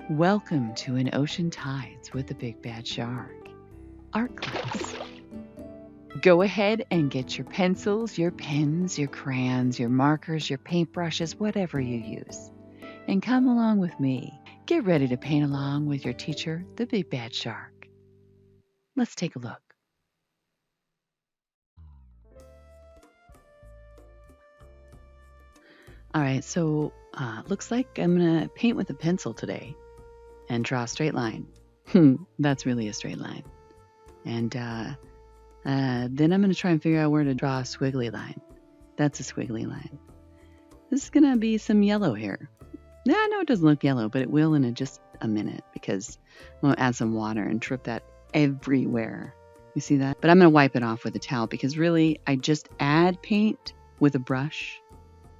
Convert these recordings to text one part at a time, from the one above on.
Welcome to An Ocean Tides with the Big Bad Shark, art class. Go ahead and get your pencils, your pens, your crayons, your markers, your paintbrushes, whatever you use. And come along with me. Get ready to paint along with your teacher, the Big Bad Shark. Let's take a look. All right, so looks like I'm going to paint with a pencil today and draw a straight line. That's really a straight line. And then I'm going to try and figure out where to draw a squiggly line. That's a squiggly line. This is going to be some yellow here. Yeah, I know it doesn't look yellow, but it will in just a minute because I'm going to add some water and drip that everywhere. You see that? But I'm going to wipe it off with a towel because really I just add paint with a brush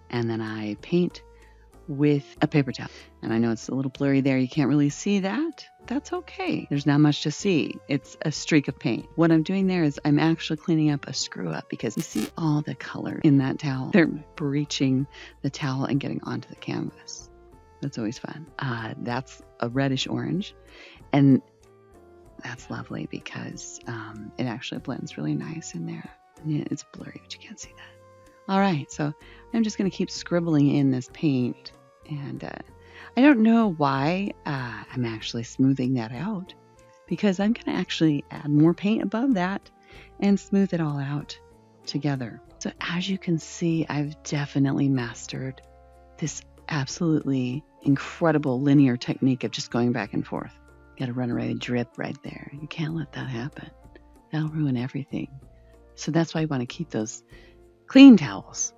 and then I paint with a paper towel. And I know it's a little blurry there. You can't really see that. That's okay. There's not much to see. It's a streak of paint. What I'm doing there is I'm actually cleaning up a screw up because you see all the color in that towel. They're breaching the towel and getting onto the canvas. That's always fun. That's a reddish orange. And that's lovely because it actually blends really nice in there. Yeah, it's blurry, but you can't see that. All right, so I'm just going to keep scribbling in this paint. And I don't know why I'm actually smoothing that out because I'm going to actually add more paint above that and smooth it all out together. So as you can see, I've definitely mastered this absolutely incredible linear technique of just going back and forth. Got to run away a drip right there. You can't let that happen. That'll ruin everything. So that's why you want to keep those clean towels.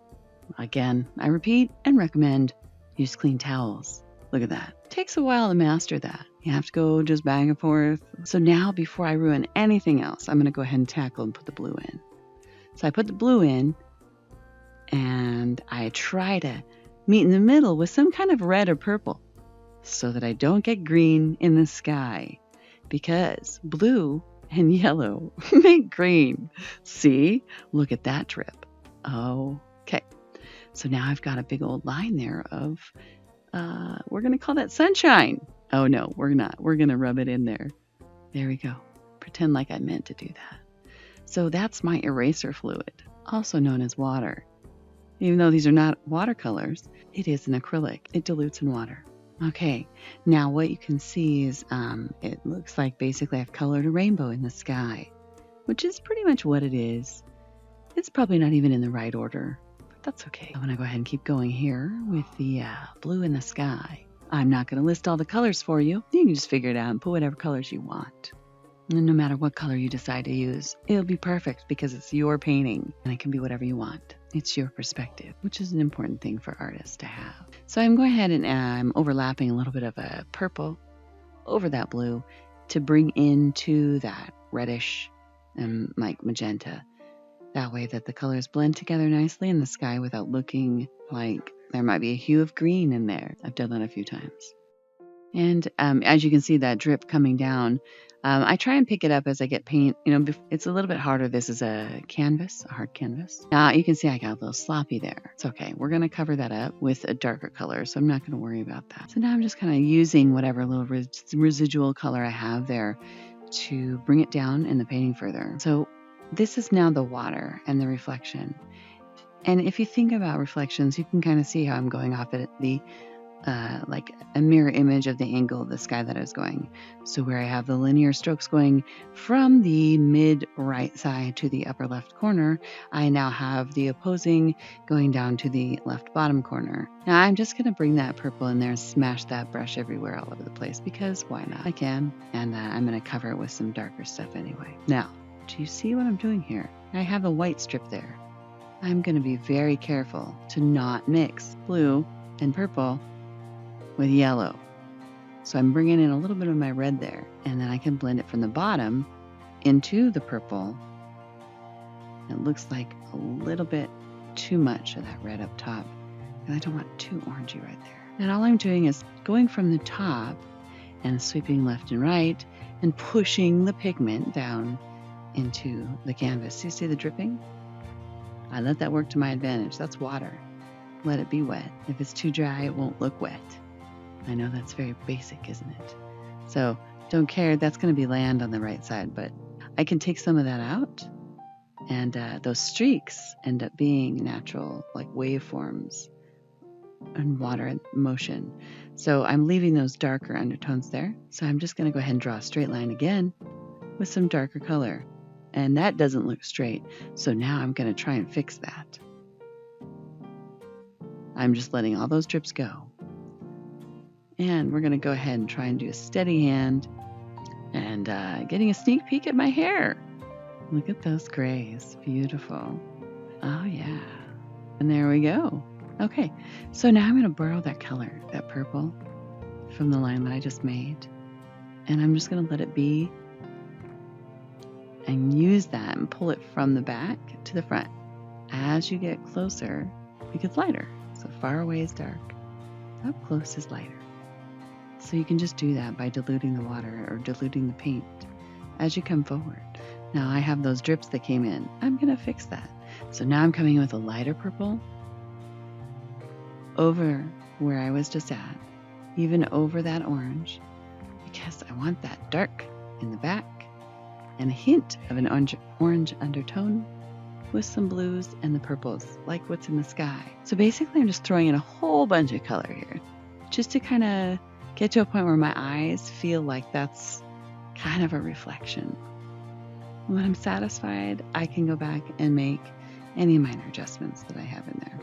Again, I repeat and recommend use clean towels. Look at that. It takes a while to master that. You have to go just back and forth. So now before I ruin anything else, I'm going to go ahead and tackle and put the blue in. So I put the blue in and I try to meet in the middle with some kind of red or purple so that I don't get green in the sky because blue and yellow make green. See? Look at that drip. Okay. So now I've got a big old line there of, we're going to call that sunshine. Oh no, we're not. We're going to rub it in there. There we go. Pretend like I meant to do that. So that's my eraser fluid, also known as water. Even though these are not watercolors, it is an acrylic. It dilutes in water. Okay, now what you can see is it looks like basically I've colored a rainbow in the sky, which is pretty much what it is. It's probably not even in the right order, but that's okay. I'm going to go ahead and keep going here with the blue in the sky. I'm not going to list all the colors for you. You can just figure it out and put whatever colors you want. And no matter what color you decide to use, it'll be perfect because it's your painting and it can be whatever you want. It's your perspective, which is an important thing for artists to have. So I'm going ahead and I'm overlapping a little bit of a purple over that blue to bring into that reddish and like magenta. That way that the colors blend together nicely in the sky without looking like there might be a hue of green in there. I've done that a few times. And as you can see that drip coming down, I try and pick it up as I get paint. You know, it's a little bit harder. This is a canvas, a hard canvas. Now you can see I got a little sloppy there. It's okay. We're going to cover that up with a darker color, so I'm not going to worry about that. So now I'm just kind of using whatever little residual color I have there to bring it down in the painting further. So this is now the water and the reflection. And if you think about reflections, you can kind of see how I'm going off at the like a mirror image of the angle of the sky that I was going. So where I have the linear strokes going from the mid right side to the upper left corner, I now have the opposing going down to the left bottom corner. Now I'm just going to bring that purple in there and smash that brush everywhere all over the place because why not? I can. And I'm going to cover it with some darker stuff anyway. Now, do you see what I'm doing here? I have a white strip there. I'm going to be very careful to not mix blue and purple with yellow. So I'm bringing in a little bit of my red there, and then I can blend it from the bottom into the purple. It looks like a little bit too much of that red up top, and I don't want too orangey right there. And all I'm doing is going from the top and sweeping left and right and pushing the pigment down into the canvas. You see the dripping? I let that work to my advantage. That's water. Let it be wet. If it's too dry, it won't look wet. I know that's very basic, isn't it? So don't care, that's going to be land on the right side, but I can take some of that out, and those streaks end up being natural, like waveforms and water in motion. So I'm leaving those darker undertones there. So I'm just going to go ahead and draw a straight line again with some darker color. And that doesn't look straight. So now I'm going to try and fix that. I'm just letting all those drips go. And we're going to go ahead and try and do a steady hand and getting a sneak peek at my hair. Look at those grays. Beautiful. Oh, yeah. And there we go. Okay, so now I'm going to borrow that color, that purple, from the line that I just made. And I'm just going to let it be and use that and pull it from the back to the front. As you get closer, it gets lighter. So far away is dark, up close is lighter. So you can just do that by diluting the water or diluting the paint as you come forward. Now I have those drips that came in. I'm going to fix that. So now I'm coming in with a lighter purple over where I was just at, even over that orange, because I want that dark in the back and a hint of an orange undertone with some blues and the purples, like what's in the sky. So basically I'm just throwing in a whole bunch of color here, just to kind of get to a point where my eyes feel like that's kind of a reflection. When I'm satisfied, I can go back and make any minor adjustments that I have in there.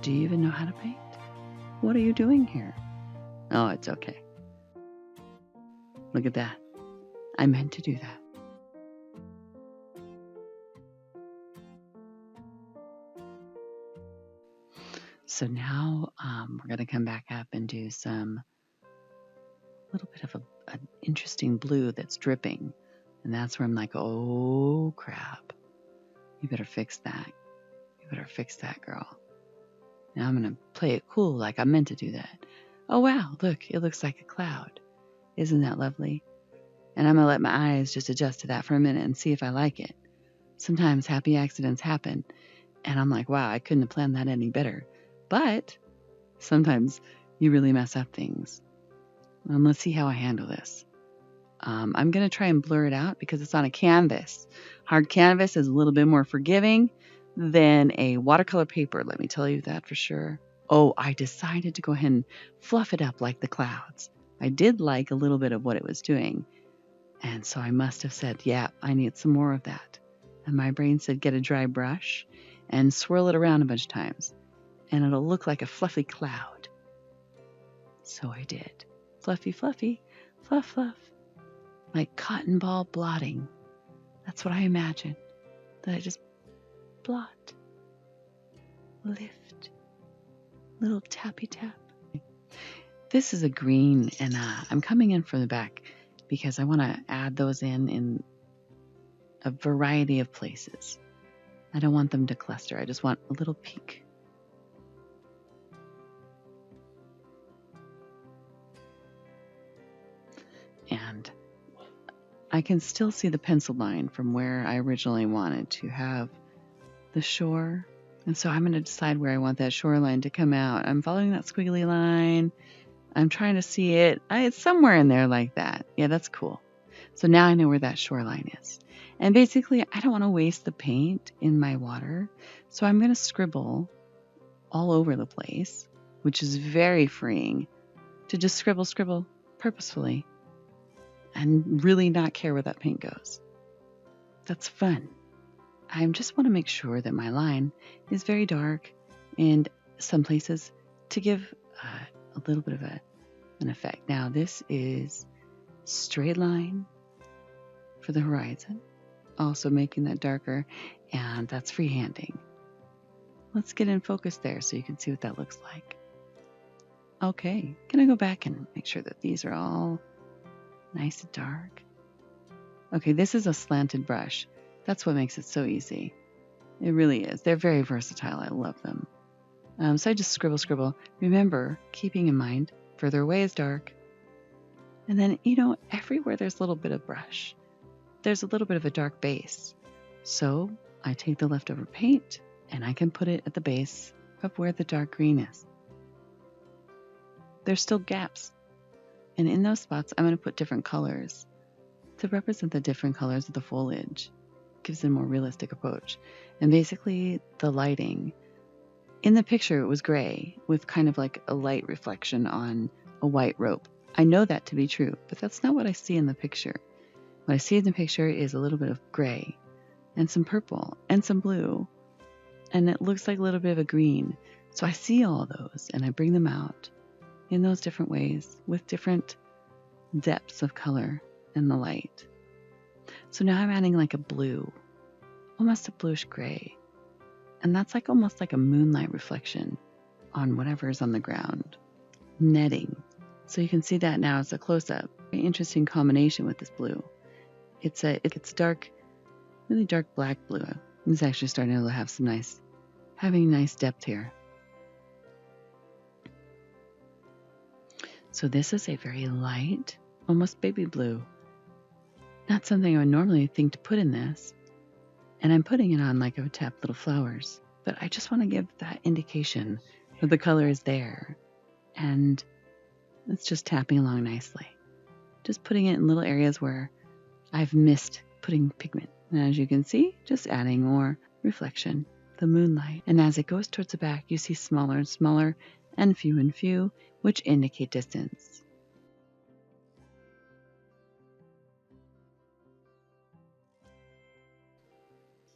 Do you even know how to paint? What are you doing here? Oh, it's okay. Look at that. I meant to do that. So now we're going to come back up and do some little bit of an interesting blue that's dripping. And that's where I'm like, oh, crap. You better fix that. You better fix that, girl. Now I'm going to play it cool like I meant to do that. Oh, wow, look, it looks like a cloud. Isn't that lovely? And I'm going to let my eyes just adjust to that for a minute and see if I like it. Sometimes happy accidents happen, and I'm like, wow, I couldn't have planned that any better. But sometimes you really mess up things. Let's see how I handle this. I'm going to try and blur it out because it's on a canvas. Hard canvas is a little bit more forgiving than a watercolor paper, let me tell you that for sure. Oh, I decided to go ahead and fluff it up like the clouds. I did like a little bit of what it was doing. And so I must have said, yeah, I need some more of that. And my brain said, get a dry brush and swirl it around a bunch of times. And it'll look like a fluffy cloud. So I did. Fluffy, fluffy, fluff, fluff. Like cotton ball blotting. That's what I imagine. That I just blot, lift, little tappy tap. This is a green, and I'm coming in from the back because I want to add those in a variety of places. I don't want them to cluster. I just want a little peak. And I can still see the pencil line from where I originally wanted to have the shore. And so I'm going to decide where I want that shoreline to come out. I'm following that squiggly line. I'm trying to see it. It's somewhere in there like that. Yeah, that's cool. So now I know where that shoreline is. And basically, I don't want to waste the paint in my water. So I'm going to scribble all over the place, which is very freeing to just scribble purposefully and really not care where that paint goes. That's fun. I just want to make sure that my line is very dark in some places to give a little bit of an effect. Now this is straight line for the horizon, also making that darker, and that's freehanding. Let's get in focus there so you can see what that looks like. Okay, gonna go back and make sure that these are all nice and dark. Okay, this is a slanted brush. That's what makes it so easy. It really is. They're very versatile. I love them. So I just scribble. Remember, keeping in mind, further away is dark. And then, everywhere there's a little bit of brush, there's a little bit of a dark base. So I take the leftover paint and I can put it at the base of where the dark green is. There's still gaps. And in those spots, I'm going to put different colors to represent the different colors of the foliage. Gives it a more realistic approach. And basically, the lighting. In the picture, it was gray with kind of like a light reflection on a white rope. I know that to be true, but that's not what I see in the picture. What I see in the picture is a little bit of gray and some purple and some blue. And it looks like a little bit of a green. So I see all those and I bring them out in those different ways with different depths of color and the light. So now I'm adding like a blue, almost a bluish gray. And that's like almost like a moonlight reflection on whatever's on the ground. Netting. So you can see that now as a close-up. Very interesting combination with this blue. It's dark, really dark black blue. It's actually starting to have having nice depth here. So this is a very light, almost baby blue. Not something I would normally think to put in this. And I'm putting it on like I would tap little flowers. But I just want to give that indication that the color is there. And it's just tapping along nicely. Just putting it in little areas where I've missed putting pigment. And as you can see, just adding more reflection, the moonlight. And as it goes towards the back, you see smaller and smaller and few, which indicate distance.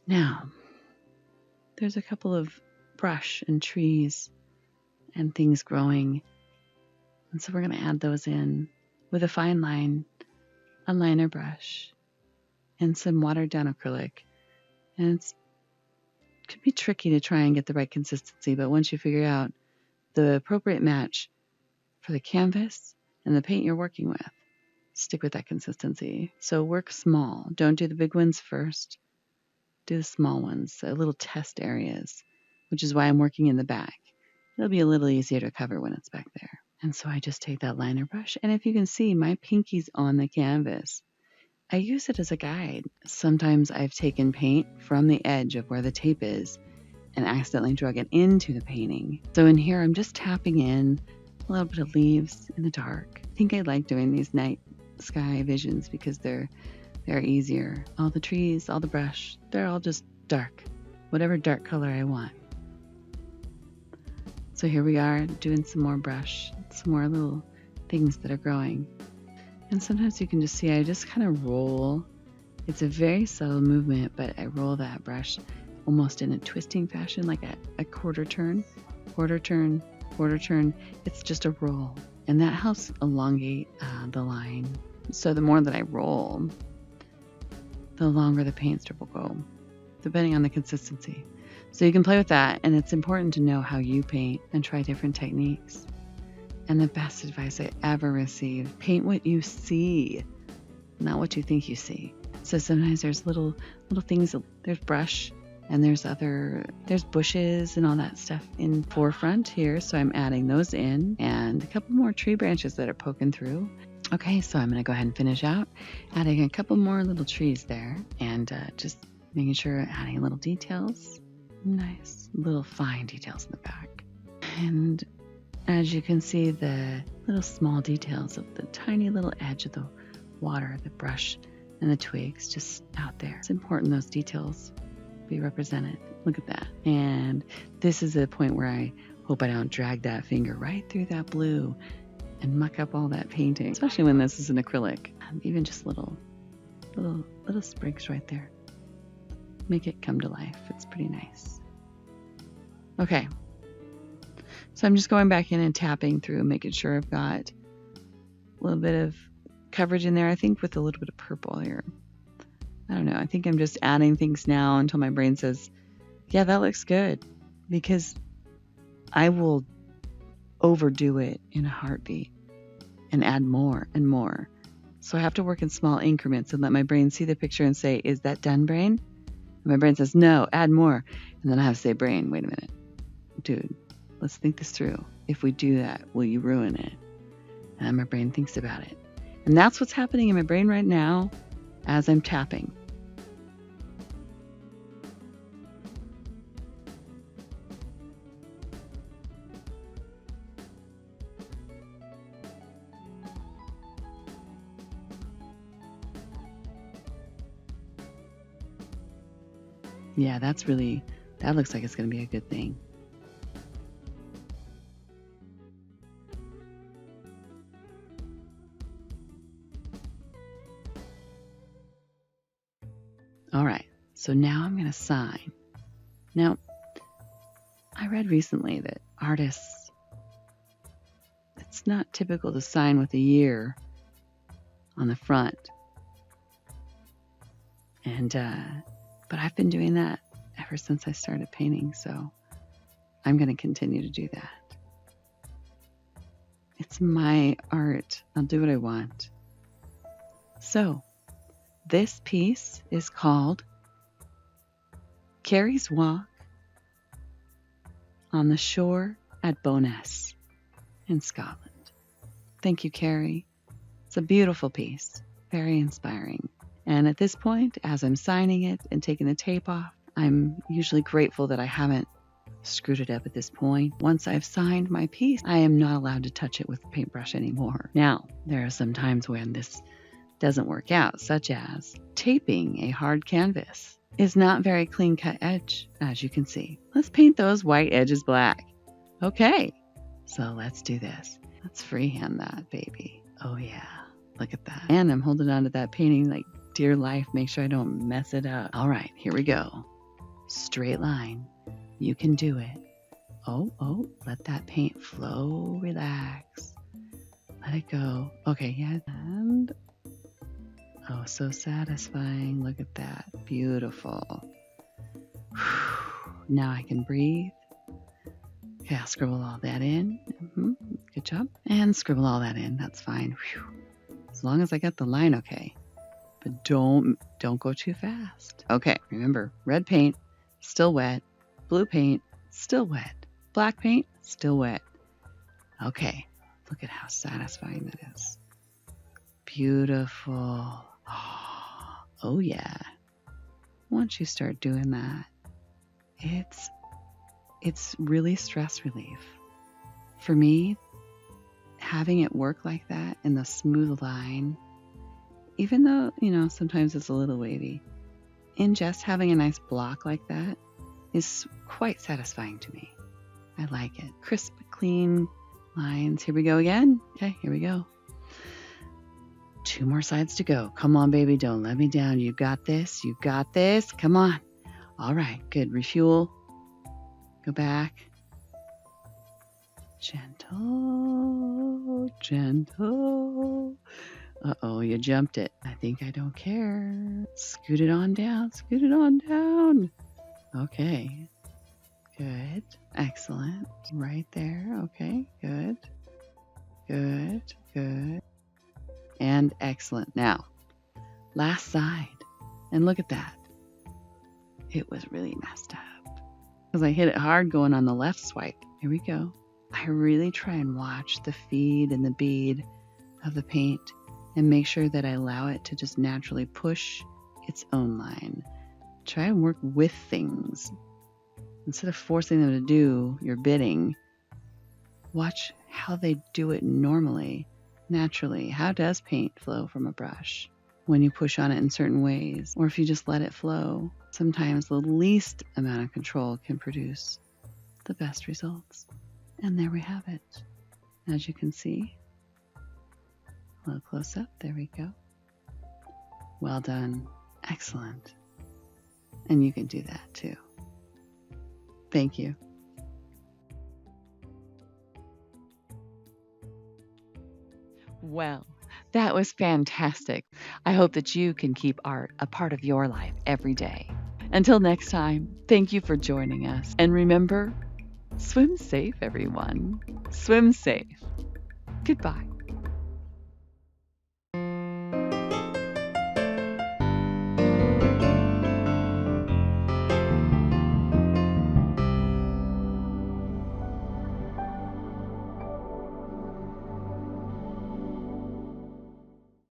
Now, there's a couple of brush and trees and things growing. And so we're going to add those in with a fine line, a liner brush, and some watered down acrylic. And it could be tricky to try and get the right consistency, but once you figure out the appropriate match for the canvas and the paint you're working with, stick with that consistency. So work small. Don't do the big ones first. Do the small ones, little test areas, which is why I'm working in the back. It'll be a little easier to cover when it's back there. And so I just take that liner brush, and if you can see, my pinky's on the canvas. I use it as a guide. Sometimes I've taken paint from the edge of where the tape is and accidentally drug it into the painting. So in here, I'm just tapping in a little bit of leaves in the dark. I think I like doing these night sky visions because they're easier. All the trees, all the brush, they're all just dark, whatever dark color I want. So here we are doing some more brush, some more little things that are growing. And sometimes you can just see I just kind of roll. It's a very subtle movement, but I roll that brush almost in a twisting fashion, like a quarter turn, quarter turn, quarter turn. It's just a roll. And that helps elongate the line. So the more that I roll, the longer the paint strip will go, depending on the consistency. So you can play with that, and it's important to know how you paint and try different techniques. And the best advice I ever received, paint what you see, not what you think you see. So sometimes there's little things, there's brush, and there's bushes and all that stuff in forefront here. So I'm adding those in, and a couple more tree branches that are poking through. Okay, so I'm going to go ahead and finish out adding a couple more little trees there, and just making sure adding little details, nice little fine details in the back. And as you can see, the little small details of the tiny little edge of the water, the brush, and the twigs just out there. It's important those details be represented. Look at that. And this is a point where I hope I don't drag that finger right through that blue and muck up all that painting, especially when this is an acrylic. Even just little sprigs right there. Make it come to life. It's pretty nice. Okay. So I'm just going back in and tapping through, making sure I've got a little bit of coverage in there, I think with a little bit of purple here. I don't know. I think I'm just adding things now until my brain says, yeah, that looks good. Because I will overdo it in a heartbeat and add more and more. So I have to work in small increments and let my brain see the picture and say, is that done, brain? And my brain says, no, add more. And then I have to say, brain, wait a minute. Dude, let's think this through. If we do that, will you ruin it? And then my brain thinks about it. And that's what's happening in my brain right now as I'm tapping. Yeah, that looks like it's going to be a good thing. All right, so now I'm going to sign. Now, I read recently that artists, it's not typical to sign with a year on the front. And, but I've been doing that ever since I started painting, so I'm going to continue to do that. It's my art. I'll do what I want. So, this piece is called Kerry's Walk on the Shore at Bo'ness in Scotland. Thank you, Kerry. It's a beautiful piece, very inspiring. And at this point, as I'm signing it and taking the tape off, I'm usually grateful that I haven't screwed it up at this point. Once I've signed my piece, I am not allowed to touch it with a paintbrush anymore. Now, there are some times when this doesn't work out, such as taping a hard canvas is not very clean cut edge, as you can see. Let's paint those white edges black. Okay, so let's do this. Let's freehand that, baby. Oh yeah, look at that. And I'm holding on to that painting like dear life. Make sure I don't mess it up. All right, here we go. Straight line. You can do it. Oh, let that paint flow, relax. Let it go. Okay, yeah, and oh, so satisfying. Look at that. Beautiful. Now I can breathe. Okay, I'll scribble all that in. Good job. And scribble all that in. That's fine. As long as I get the line okay. But don't go too fast. Okay, remember, red paint, still wet. Blue paint, still wet. Black paint, still wet. Okay, look at how satisfying that is. Beautiful. Oh yeah. Once you start doing that, it's really stress relief. For me, having it work like that in the smooth line, even though, sometimes it's a little wavy, in just having a nice block like that is quite satisfying to me. I like it. Crisp, clean lines. Here we go again. Okay, here we go. 2 more sides to go. Come on, baby. Don't let me down. You got this. You got this. Come on. All right. Good. Refuel. Go back. Gentle. Gentle. Uh-oh, you jumped it. I think I don't care. Scoot it on down. Scoot it on down. Okay. Good. Excellent. Right there. Okay. Good. Good. Good. And excellent. Now, last side. And look at that. It was really messed up because I hit it hard going on the left swipe. Here we go. I really try and watch the feed and the bead of the paint and make sure that I allow it to just naturally push its own line. Try and work with things. Instead of forcing them to do your bidding, watch how they do it normally, naturally. How does paint flow from a brush when you push on it in certain ways? Or if you just let it flow, sometimes the least amount of control can produce the best results. And there we have it. As you can see, a little close up, there we go. Well done. Excellent. And you can do that too. Thank you. Well, that was fantastic. I hope that you can keep art a part of your life every day. Until next time, thank you for joining us. And remember, swim safe, everyone. Swim safe. Goodbye.